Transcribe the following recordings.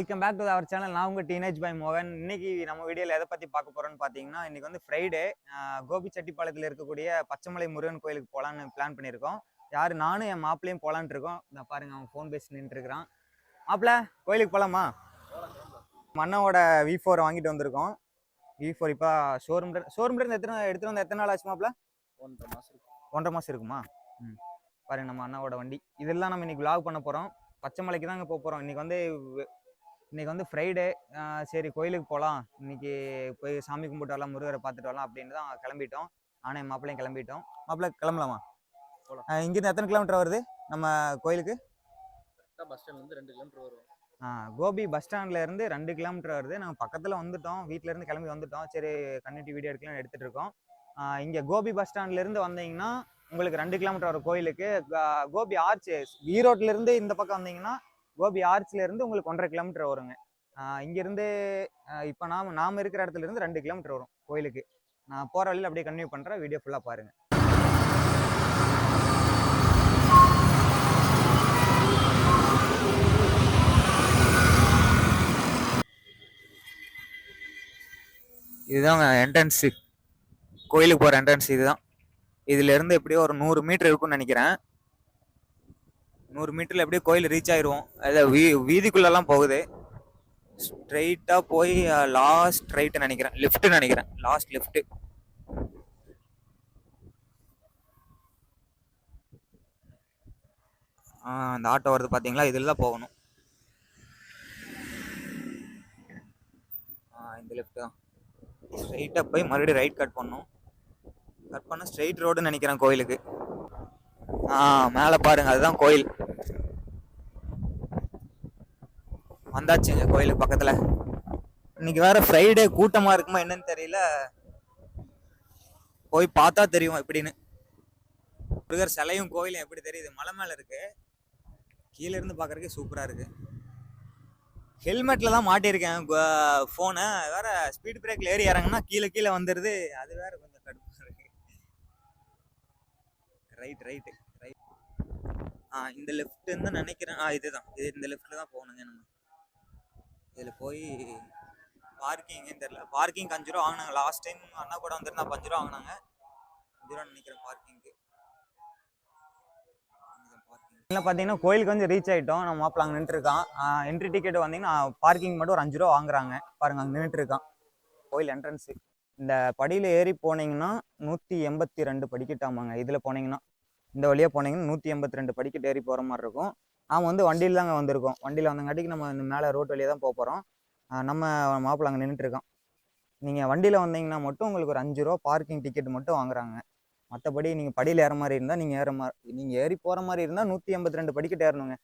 Welcome back to our channel. நான் உங்கள் teenage பாய் மோகன். இன்னைக்கு நம்ம வீடியோவில் எதை பற்றி பார்க்க போகிறோன்னு பார்த்தீங்கன்னா, இன்னைக்கு வந்து ஃப்ரைடே. கோபிச்செட்டிப்பாளையத்தில் இருக்கக்கூடிய பச்சைமலை முருகன் கோயிலுக்கு போகலான்னு பிளான் பண்ணியிருக்கோம். நானும் என் மாப்பிள்ளையும் போகலான்ட்டு இருக்கோம். இந்த பாருங்க, அவன் ஃபோன் பேசி நின்றுட்டு இருக்கிறான். மாப்பிள்ள, கோயிலுக்கு போகலாமா? அண்ணாவோட V4 வாங்கிட்டு வந்திருக்கோம். V4 இப்போ ஷோரூம்லேருந்து எடுத்துகிட்டு வந்து எத்தனை நாள் ஆச்சு மாப்பிள்ள? 1.5 மாதம் இருக்குமா? பாருங்க, நம்ம அண்ணாவோட வண்டி. இதெல்லாம் நம்ம இன்னைக்கு vlog பண்ண போகிறோம். பச்சைமலைக்கு தாங்க போக போகிறோம். இன்னைக்கு வந்து ஃப்ரைடே. சரி, கோயிலுக்கு போகலாம், இன்னைக்கு போய் சாமி கும்பிட்டு வரலாம், முருகரை பார்த்துட்டு வரலாம் அப்படின்னு தான் கிளம்பிட்டோம். நானும் என் மாப்பிள்ளையும் கிளம்பிட்டோம். மாப்பிள்ளை கிளம்பலாமா? இங்கிருந்து எத்தனை கிலோமீட்டர் வருது நம்ம கோயிலுக்கு? பஸ் ஸ்டாண்ட்லேருந்து 2 கிலோமீட்டர் வரும். கோபி பஸ் ஸ்டாண்ட்ல இருந்து 2 கிலோமீட்டர் வருது. நாங்கள் பக்கத்தில் வந்துட்டோம், வீட்டில இருந்து கிளம்பி வந்துட்டோம். சரி, கன்னிட்டி வீடியோ எடுக்கலாம்னு எடுத்துட்டு இருக்கோம். இங்கே கோபி பஸ் ஸ்டாண்ட்ல இருந்து வந்தீங்கன்னா உங்களுக்கு 2 கிலோமீட்டர் வரும் கோயிலுக்கு. கோபி ஆர்ச், ஈரோட்ல இருந்து இந்த பக்கம் வந்தீங்கன்னா கோபி ஆர்ச்ல இருந்து உங்களுக்கு 1.5 கிலோமீட்டர் வருங்க. இங்கிருந்து இப்போ நாம இருக்கிற இடத்துல இருந்து 2 கிலோமீட்டர் வரும் கோயிலுக்கு. நான் போற வழியில் அப்படியே கன்டினியூ பண்றேன், வீடியோ ஃபுல்லா பாருங்க. இதுதான் என்ட்ரன்ஸு, கோயிலுக்கு போகிற என்ட்ரன்ஸ் இதுதான். இதுலேருந்து எப்படியோ ஒரு 100 மீட்டர் இருக்கும்னு நினைக்கிறேன். 100 மீட்டரில் எப்படியோ கோயில் ரீச் ஆயிடுவோம். அதில் வீதிக்குள்ளெல்லாம் போகுது. ஸ்ட்ரைட்டாக போய் லாஸ்ட் ரைட்டு நினைக்கிறேன், லெஃப்ட்டு நினைக்கிறேன், லாஸ்ட் லெஃப்ட்டு. அந்த ஆட்டோ வருது பார்த்தீங்களா, இதில் தான் போகணும். இந்த லெஃப்ட் தான். ஸ்ட்ரைட்டாக போய் மறுபடியும் ரைட் கட் பண்ணணும். கட் பண்ண ஸ்ட்ரைட் ரோடுன்னு நினைக்கிறேன் கோயிலுக்கு. மேலே பாருங்க, அதுதான் கோயில். வந்தாச்சுங்க கோயிலுக்கு பக்கத்துல. இன்னைக்கு வேற ஃப்ரைடே, கூட்டமா இருக்குமா என்னன்னு தெரியல. போய் பார்த்தா தெரியும் எப்படின்னு. முருகர் சிலையும் கோயிலும் எப்படி தெரியுது, மலை மேல இருக்கு. கீழே இருந்து பாக்குறதுக்கு சூப்பரா இருக்கு. ஹெல்மெட்ல தான் மாட்டியிருக்கேன் போனை. வேற ஸ்பீட் பிரேக்ல ஏறி இறங்குனா கீழே வந்துருது. அது வேற கொஞ்சம் கடுப்பா இருக்கு. ரைட். இந்த லெஃப்ட் தான் நினைக்கிறேன். இதுதான், இந்த லெஃப்ட்ல தான் போகணுங்க நம்ம. இதுல போய் பார்க்கிங் தெரியல. பார்க்கிங் 5 ரூபா வாங்கினாங்க லாஸ்ட் டைம். அண்ணா கூட வந்துருந்தா 5 ரூபா வாங்கினாங்க. 5 ரூபா நினைக்கிறேன் பார்க்கிங்க்கு. பார்த்தீங்கன்னா கோயிலுக்கு வந்து ரீச் ஆகிட்டோம். நம்ம மாப்பிள்ள அங்கே நின்றுருக்கான். என்ட்ரி டிக்கெட் வந்தீங்கன்னா பார்க்கிங் மட்டும் ஒரு 5 ரூபா வாங்குறாங்க. பாருங்க, அங்கே நின்றுட்டு இருக்கான் கோயில் என்ட்ரன்ஸு. இந்த படியில் ஏறி போனீங்கன்னா 182 படிக்கட்டாமாங்க. இதில் போனீங்கன்னா, இந்த வழியாக போனீங்கன்னா 182 படிக்கட்டு ஏறி போகிற மாதிரி இருக்கும். நாம் வந்து வண்டியில் தாங்க வந்திருக்கோம். வண்டியில் வந்தங்காட்டிக்கு நம்ம இந்த மேலே ரோட் வழியாக தான் போக போகிறோம். நம்ம மாப்பிள்ள அங்கே நின்றுட்டுருக்கோம். நீங்கள் வண்டியில் வந்தீங்கன்னா மட்டும் உங்களுக்கு ஒரு 5 ரூபா பார்க்கிங் டிக்கெட் மட்டும் வாங்குறாங்க. மற்றபடி நீங்கள் படியில் ஏற மாதிரி இருந்தால், நீங்கள் ஏறி போகிற மாதிரி இருந்தால் 182 படிக்கட்டு ஏறணுங்க.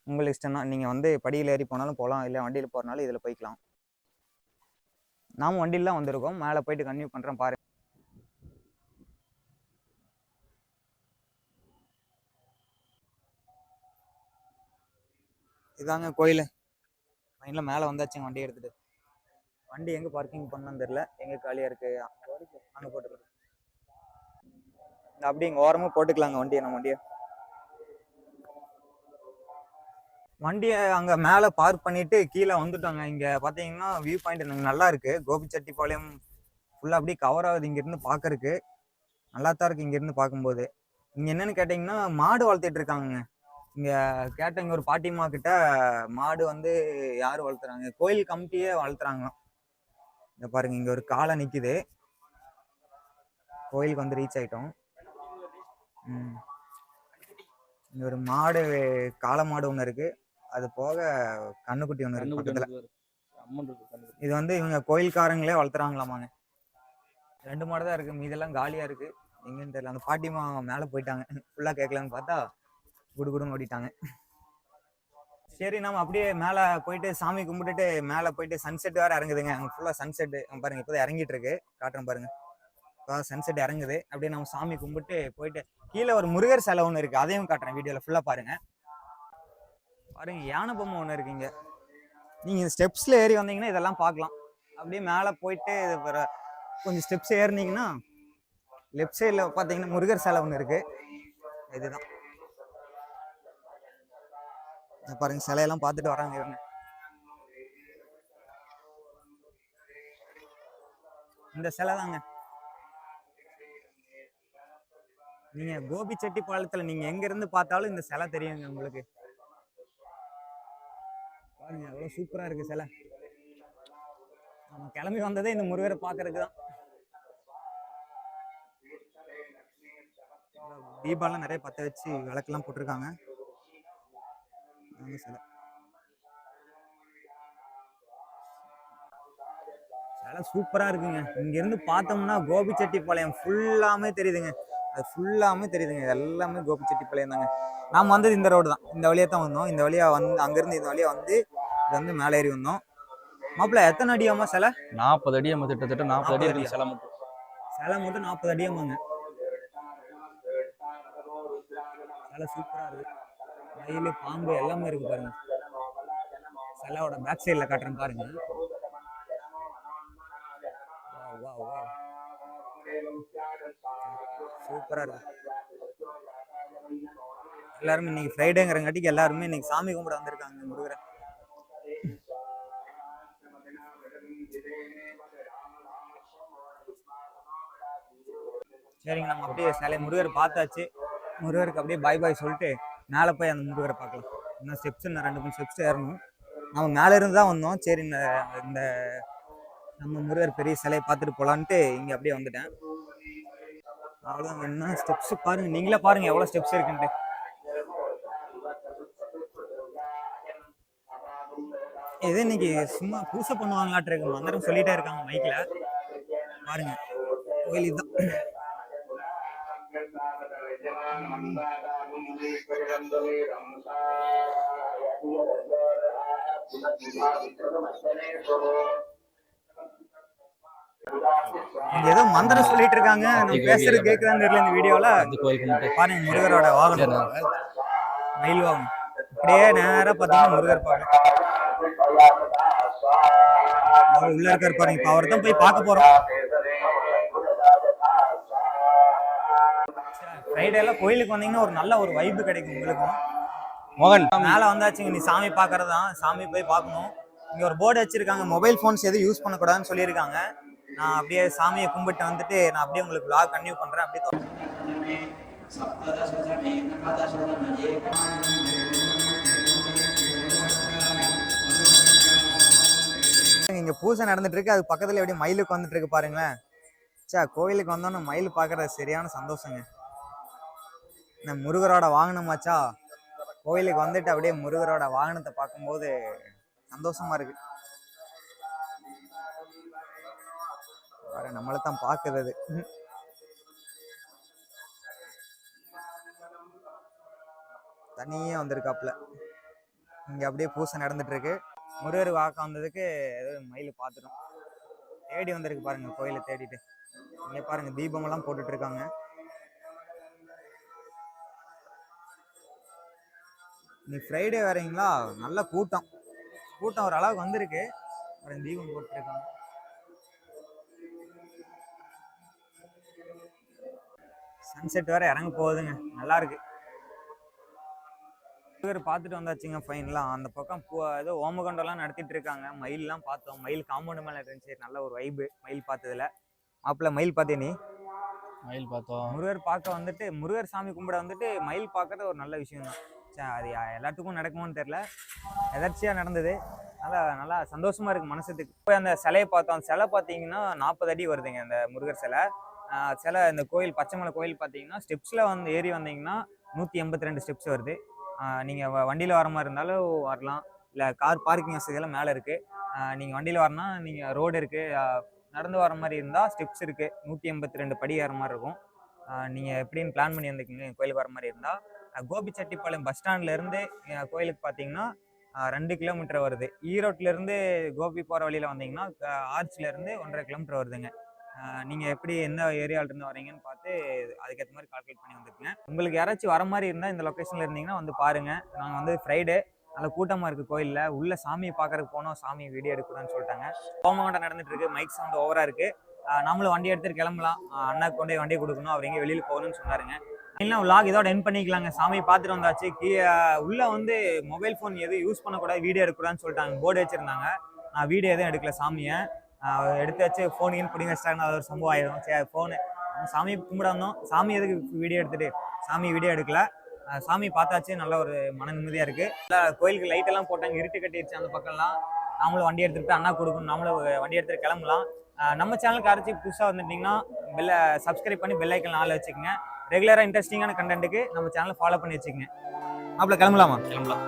உங்களுக்கு இஷ்டம் தான். நீங்கள் வந்து படியில் ஏறி போனாலும் போகலாம், இல்லை வண்டியில் போகிறனாலும் இதில் போய்க்கலாம். நாம் வண்டியில் தான் வந்திருக்கோம். மேலே போயிட்டு கன்டினியூ பண்ணுறேன் பாருங்க. இதாங்க கோயில். மைண்டில் மேலே வந்தாச்சுங்க வண்டி எடுத்துகிட்டு. வண்டி எங்கே பார்க்கிங் பண்ணணும்னு தெரியல, எங்கே காலியாக இருக்குது அங்கே போட்டுக்கலாம். அப்படி இங்கே ஓரமாக போட்டுக்கலாங்க வண்டியை. நம்ம வண்டியை அங்கே மேலே பார்க் பண்ணிட்டு கீழே வந்துட்டோங்க. இங்கே பார்த்தீங்கன்னா வியூ பாயிண்ட் எனக்கு நல்லா இருக்கு. கோபிச்செட்டிப்பாளையம் ஃபுல்லாக அப்படியே கவர் ஆகுது. இங்கேருந்து பார்க்கறதுக்கு நல்லா தான் இருக்கு. இங்கேருந்து பார்க்கும்போது இங்கே என்னன்னு கேட்டிங்கன்னா, மாடு வளர்த்துட்டு இருக்காங்க. இங்கே கேட்டவங்க ஒரு பாட்டிமா கிட்ட, மாடு வந்து யார் வளர்த்துறாங்க, கோயில் கமிட்டியே வளர்த்துறாங்களாம். இங்க பாருங்க, இங்க ஒரு காளை நிக்குது. கோயிலுக்கு வந்து ரீச் ஆயிட்டோம். இங்க ஒரு மாடு, காளை மாடு ஒண்ணு இருக்கு. அது போக கண்ணுக்குட்டி ஒண்ணு இருக்கு பக்கத்துல. இது வந்து இவங்க கோயில்காரங்களே வளர்த்துறாங்களாமாங்க. 2 மாடு தான் இருக்கு, மீதெல்லாம் காலியா இருக்கு. எங்கன்னு தெரியல. அந்த பாட்டிமா மேல போயிட்டாங்க. ஃபுல்லா கேட்கலான்னு பார்த்தா குடுகுடுன்னு ஓடிட்டாங்க. சரி, நம்ம அப்படியே மேலே போயிட்டு சாமி கும்பிட்டுட்டு மேலே போயிட்டு சன்செட் வேறு இறங்குதுங்க. அங்கே ஃபுல்லாக சன்செட்டு பாருங்க, இப்போதான் இறங்கிட்டு இருக்கு. காட்டுறேன் பாருங்க, இப்போ சன்செட் இறங்குது. அப்படியே நம்ம சாமி கும்பிட்டு போயிட்டு கீழே ஒரு முருகர் சிலை ஒன்று இருக்கு, அதையும் காட்டுறேன் வீடியோவில் ஃபுல்லாக பாருங்க. பாருங்க, யானை பொம்மை ஒன்று இருக்குங்க. நீங்கள் ஸ்டெப்ஸில் ஏறி வந்தீங்கன்னா இதெல்லாம் பார்க்கலாம். அப்படியே மேலே போயிட்டு கொஞ்சம் ஸ்டெப்ஸ் ஏறினீங்கன்னா லெஃப்ட் சைடில் பார்த்தீங்கன்னா முருகர் சிலை ஒன்று இருக்கு. இதுதான் பாருங்க, சிலையெல்லாம் பார்த்துட்டு வராங்க இவங்க. இந்த சிலை தாங்க. நீங்க கோபிச்செட்டிப்பாளையத்துல நீங்க எங்க இருந்து பார்த்தாலும் இந்த சிலை தெரியுங்க உங்களுக்கு. பாருங்க எவ்வளவு சூப்பரா இருக்கு சிலை. நம்ம கிளம்பி வந்ததே இந்த முருகரை பார்க்கறதுக்கு தான். தீபாவளி நிறைய பத்த வச்சு விளக்கெல்லாம் போட்டிருக்காங்க. சிலை சிலை சூப்பரா இருக்குங்க. இங்க இருந்து பார்த்தோம்னா கோபிச்செட்டிப்பாளையம் ஃபுல்லாமே தெரியுதுங்க. அது ஃபுல்லாமே தெரியுதுங்க. எல்லாமே கோபிச்செட்டிப்பாளையம் தாங்க. நாம வந்தது இந்த ரோடு தான். இந்த வழியா தான் வந்தோம். இந்த வழியா வந்து அங்கிருந்து இந்த வழியா வந்து இது வந்து மேலே ஏறி வந்தோம். மாப்பிள்ள எத்தனை அடியாமா சிலை? 40 அடி கிட்டத்தட்ட 40 அடி இருக்கு சிலை மட்டும். சிலை மட்டும் 40 அடியாமாங்க. சிலை சூப்பரா இருக்கு. மயில், பாம்பு எல்லாமே இருக்கு பாருங்க. சிலையோட பேக் சைட்ல காட்டுறேன் பாருங்க. சூப்பரா இருக்கு. எல்லாரும் இன்னைக்கு ஃப்ரைடேங்கிறங்காட்டிக்கு எல்லாருமே இன்னைக்கு சாமி கும்பிட வந்திருக்காங்க முருகரை. சரிங்க, நம்ம அப்படியே சிலை முருகரை பார்த்தாச்சு. முருகருக்கு அப்படியே பாய் பாய் சொல்லிட்டு மேலே போய் அந்த முருகரை பார்க்கலாம். இன்னும் ஸ்டெப்ஸ் இன்னும் 2-3 ஸ்டெப்ஸ் ஏறணும். நம்ம மேலே இருந்து தான் வந்தோம். சரி, இந்த நம்ம முருகர் பெரிய சிலையை பார்த்துட்டு போகலான்ட்டு இங்கே அப்படியே வந்துட்டேன். அவ்வளோ என்ன ஸ்டெப்ஸ் பாருங்க, நீங்களே பாருங்க எவ்வளோ ஸ்டெப்ஸ் இருக்குன்ட்டு. இது இன்னைக்கு சும்மா பூசை பண்ணுவாங்களாட்டு இருக்கு. மந்திரம் சொல்லிட்டே இருக்காங்க மைக்ல. பாருங்க கோயில் இதுதான். ஏதோ மந்திரம் சொல்லிட்டு இருக்காங்க. நம்ம பேசுறது கேக்குதான்னு தெரியல இந்த வீடியோல. பாருங்க முருகரோட வாகனம், மயில் வாகனம். அப்படியே நேரா பாத்தீங்கன்னா முருகர் பாருங்க அவர் உள்ள இருக்காரு பாருங்க. இப்ப அவர் தான் போய் பார்க்க போறோம். ஃப்ரைடே எல்லாம் கோயிலுக்கு வந்தீங்கன்னா ஒரு நல்ல ஒரு வைப்பு கிடைக்கும் உங்களுக்கும். மோகன் மேல வந்தாச்சுங்க. நீ சாமி பாக்குறது தான். சாமி போய் பார்க்கணும். இங்க ஒரு போர்டு வச்சிருக்காங்க, மொபைல் போன்ஸ் எதுவும் யூஸ் பண்ணக்கூடாதுன்னு சொல்லியிருக்காங்க. நான் அப்படியே சாமியை கும்பிட்டு வந்துட்டு நான் அப்படியே உங்களுக்கு vlog கன்டினியூ பண்றேன். அப்படியே இங்க பூஜை நடந்துட்டு இருக்கு. அது பக்கத்துல எப்படி மயிலுக்கு வந்துட்டு இருக்கு பாருங்களேன். கோயிலுக்கு வந்தோன்னு மயில் பாக்குறது சரியான சந்தோஷங்க. இந்த முருகரோட வாகனமாச்சா, கோயிலுக்கு வந்துட்டு அப்படியே முருகரோட வாகனத்தை பார்க்கும்போது சந்தோஷமா இருக்கு. நம்மளை தான் பாக்குறது. தனியே வந்திருக்காப்புல. இங்க அப்படியே பூசை நடந்துட்டு இருக்கு. முருகர் வாக்க வந்ததுக்கு மயில் பார்த்துட்டோம். தேடி வந்திருக்கு பாருங்க கோயிலை தேடிட்டு. இங்க பாருங்க தீபம் எல்லாம் போட்டுட்டு இருக்காங்க. இன்னைக்கு ஃப்ரைடே வேறீங்களா, நல்ல கூட்டம். கூட்டம் ஒரு அளவுக்கு வந்திருக்கு. தீபம் போட்டுருக்காங்க. சன்செட் வேற இறங்க போகுதுங்க, நல்லா இருக்கு. பார்த்துட்டு வந்தாச்சுங்க ஃபைனலாம். அந்த பக்கம் ஏதோ ஓமகண்டம்லாம் நடத்திட்டு இருக்காங்க. மயில்லாம் பார்த்தோம். மயில் காம்பவுண்ட் மேலே இருந்துச்சு. நல்ல ஒரு வைப்பு மயில் பார்த்ததுல. மாப்பிள்ள மயில் பார்த்தே நீ? மயில் பார்த்தோம். முருகர் பார்க்க வந்துட்டு, முருகர் சாமி கும்பிட வந்துட்டு மயில் பார்க்கறது ஒரு நல்ல விஷயம் தான். அது எல்லாத்துக்கும் நடக்குமோன்னு தெரியல, எதர்ச்சியா நடந்தது. நல்லா சந்தோஷமா இருக்கு மனசுக்கு. போய் அந்த சிலையை பார்த்தோம். அந்த சிலை பார்த்தீங்கன்னா 40 அடி வருதுங்க அந்த முருகர் சிலை. சிலை இந்த கோயில் பச்சைமலை கோயில் பார்த்தீங்கன்னா ஸ்டெப்ஸில் வந்து ஏறி வந்தீங்கன்னா 182 ஸ்டெப்ஸ் வருது. நீங்கள் வண்டியில் வர மாதிரி இருந்தாலும் வரலாம், இல்லை கார் பார்க்கிங் வசதியெல்லாம் மேலே இருக்குது. நீங்கள் வண்டியில் வரனா நீங்கள் ரோடு இருக்குது, நடந்து வர மாதிரி இருந்தால் ஸ்டெப்ஸ் இருக்குது. 182 படி ஏற மாதிரி இருக்கும். நீங்கள் எப்படின்னு பிளான் பண்ணி வந்துக்கிங்க கோயிலுக்கு வர மாதிரி இருந்தால். கோபிச்செட்டிப்பாளையம் பஸ் ஸ்டாண்ட்லேருந்து கோயிலுக்கு பார்த்தீங்கன்னா 2 கிலோமீட்டர் வருது. ஈரோட்டிலேருந்து கோபி போகிற வழியில் வந்தீங்கன்னா ஆர்ச்சிலேருந்து 1.5 கிலோமீட்டர் வருதுங்க. நீங்கள் எப்படி எந்த ஏரியாவிலேருந்து வரீங்கன்னு பார்த்து அதுக்கேற்ற மாதிரி கால்குலேட் பண்ணி வந்துருக்குங்க. உங்களுக்கு யாராச்சும் வர மாதிரி இருந்தால் இந்த லொக்கேஷனில் இருந்தீங்கன்னா வந்து பாருங்கள். நாங்கள் வந்து ஃப்ரைடே நல்லா கூட்டமாக இருக்குது கோயிலில். உள்ள சாமியை பார்க்கறதுக்கு போனோம். சாமி வீடியோ எடுக்கூடாதுன்னு சொல்லிட்டாங்க. ஹோமகண்டம் நடந்துட்டு இருக்கு. மைக் சவுண்ட் ஓவராக இருக்குது. நம்மளும் வண்டி எடுத்துகிட்டு கிளம்பலாம். அண்ணாக்கு கொண்டு வண்டியை கொடுக்கணும். அவர் எங்கே வெளியில் போகணும்னு சொன்னாருங்க. இல்லைன்னா vlog இதோட எண்ட் பண்ணிக்கலாங்க. சாமியை பார்த்துட்டு வந்தாச்சு. உள்ளே வந்து மொபைல் ஃபோன் எதுவும் யூஸ் பண்ணக்கூடாது, வீடியோ எடுக்கூடாதுன்னு சொல்லிட்டாங்க. போர்டு வச்சுருந்தாங்க. நான் வீடியோ எதுவும் எடுக்கல சாமியை. எடுத்து வச்சு ஃபோனையும் பிடிங்க வச்சிட்டாங்கன்னா அது ஒரு சம்பவம் ஆயிடும். சரி ஃபோனு சாமி கும்பிட வந்தோம், சாமி எதுக்கு வீடியோ எடுத்துட்டு சாமி வீடியோ எடுக்கல. சாமி பார்த்தாச்சு, நல்ல ஒரு மன நிம்மதியாக இருக்குது. கோயிலுக்கு லைட் எல்லாம் போட்டாங்க, இருட்டு கட்டிடுச்சு அந்த பக்கம்லாம். நாமளும் வண்டி எடுத்துகிட்டு அண்ணா கொடுக்கணும், நாமளும் வண்டி எடுத்துகிட்டு கிளம்பலாம். நம்ம சேனலுக்கு யாராச்சும் புதுசாக வந்துட்டிங்கன்னா சப்ஸ்கிரைப் பண்ணி பெல் ஐக்கன் ஆள் வச்சுக்கோங்க. ரெகுலராக இன்ட்ரெஸ்டிங்கான கண்டென்ட்டுக்கு நம்ம சேனலை ஃபாலோ பண்ணி வச்சுக்கோங்க. அப்போ கிளம்பலாமா? கிளம்பலாம்.